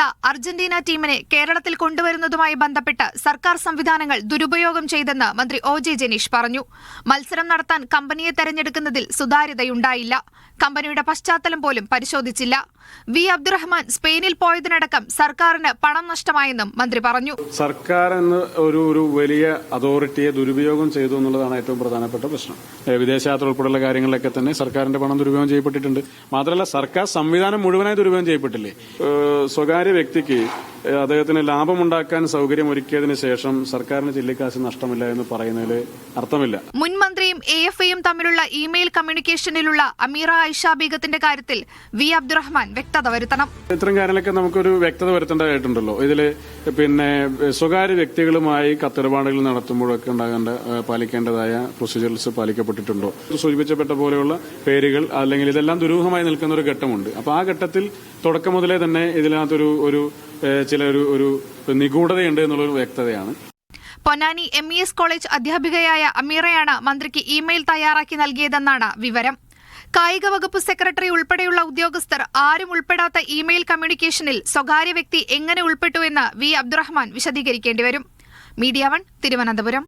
നിന്നുള്ള അർജന്റീന ടീമിനെ കേരളത്തിൽ കൊണ്ടുവരുന്നതുമായി ബന്ധപ്പെട്ട് സർക്കാർ സംവിധാനങ്ങൾ ദുരുപയോഗം ചെയ്തെന്ന് മന്ത്രി ഒ.ജെ. ജനീഷ് പറഞ്ഞു. മത്സരം നടത്താൻ കമ്പനിയെ തെരഞ്ഞെടുക്കുന്നതിൽ സുതാര്യതയുണ്ടായില്ല. കമ്പനിയുടെ പശ്ചാത്തലം പോലും പരിശോധിച്ചില്ല. വി. അബ്ദുറഹ്മാൻ സ്പെയിനിൽ പോയതിനടക്കം സർക്കാരിന് പണം നഷ്ടമായെന്നും മന്ത്രി പറഞ്ഞു. സർക്കാർ എന്ന ഒരു വലിയ അതോറിറ്റിയെ ദുരുപയോഗം ചെയ്തു എന്നുള്ളതാണ് ഏറ്റവും പ്രധാനപ്പെട്ട പ്രശ്നം. വിദേശയാത്ര ഉൾപ്പെടെയുള്ള കാര്യങ്ങളിലൊക്കെ തന്നെ സർക്കാരിന്റെ പണം ദുരുപയോഗം ചെയ്യപ്പെട്ടിട്ടുണ്ട്. മാത്രമല്ല, സർക്കാർ സംവിധാനം മുഴുവനായി ദുരുപയോഗം ചെയ്യപ്പെട്ടില്ലേ. സ്വകാര്യ വ്യക്തിക്ക് അദ്ദേഹത്തിന് ലാഭമുണ്ടാക്കാൻ സൗകര്യമൊരുക്കിയതിനു ശേഷം സർക്കാരിന് ചില്ലിക്കാശ് നഷ്ടമില്ല എന്ന് പറയുന്നതിൽ അർത്ഥമില്ല. മുൻ മന്ത്രിയും AFIയും തമ്മിലുള്ള ഇമെയിൽ കമ്മ്യൂണിക്കേഷനിലുള്ള അമീറ ആയിഷ ബീഗത്തിന്റെ കാര്യത്തിൽ വി. അബ്ദുറഹ്മാൻ വ്യക്തത വരുത്തണം. ഇത്തരം കാര്യങ്ങളൊക്കെ നമുക്കൊരു വ്യക്തത വരുത്തേണ്ടതായിട്ടുണ്ടല്ലോ. ഇതില് സ്വകാര്യ വ്യക്തികളുമായി കത്തിടപാടുകൾ നടത്തുമ്പോഴൊക്കെ പാലിക്കേണ്ടതായ പ്രൊസീജിയേഴ്സ് പാലിക്കപ്പെട്ടിട്ടുണ്ടോ, സൂചിപ്പിച്ചപ്പെട്ട പോലെയുള്ള പേരുകൾ അല്ലെങ്കിൽ ഇതെല്ലാം ദുരൂഹമായി നിൽക്കുന്ന ഒരു ഘട്ടമുണ്ട്. അപ്പൊ ആ ഘട്ടത്തിൽ തുടക്കം മുതലേ തന്നെ ഇതിനകത്തൊരു ചില ഒരു നിഗൂഢതയുണ്ട് എന്നുള്ളൊരു വ്യക്തതയാണ്. പൊന്നാനി MES കോളേജ് അധ്യാപികയായ അമീറയാണ് മന്ത്രിക്ക് ഇമെയിൽ തയ്യാറാക്കി നൽകിയതെന്നാണ് വിവരം. കായിക വകുപ്പ് സെക്രട്ടറി ഉൾപ്പെടെയുള്ള ഉദ്യോഗസ്ഥർ ആരും ഉൾപ്പെടാത്ത ഇമെയിൽ കമ്മ്യൂണിക്കേഷനിൽ സ്വകാര്യ വ്യക്തി എങ്ങനെ ഉൾപ്പെട്ടുവെന്ന് വി. അബ്ദുറഹ്മാൻ വിശദീകരിക്കേണ്ടിവരും. മീഡിയ 1 തിരുവനന്തപുരം.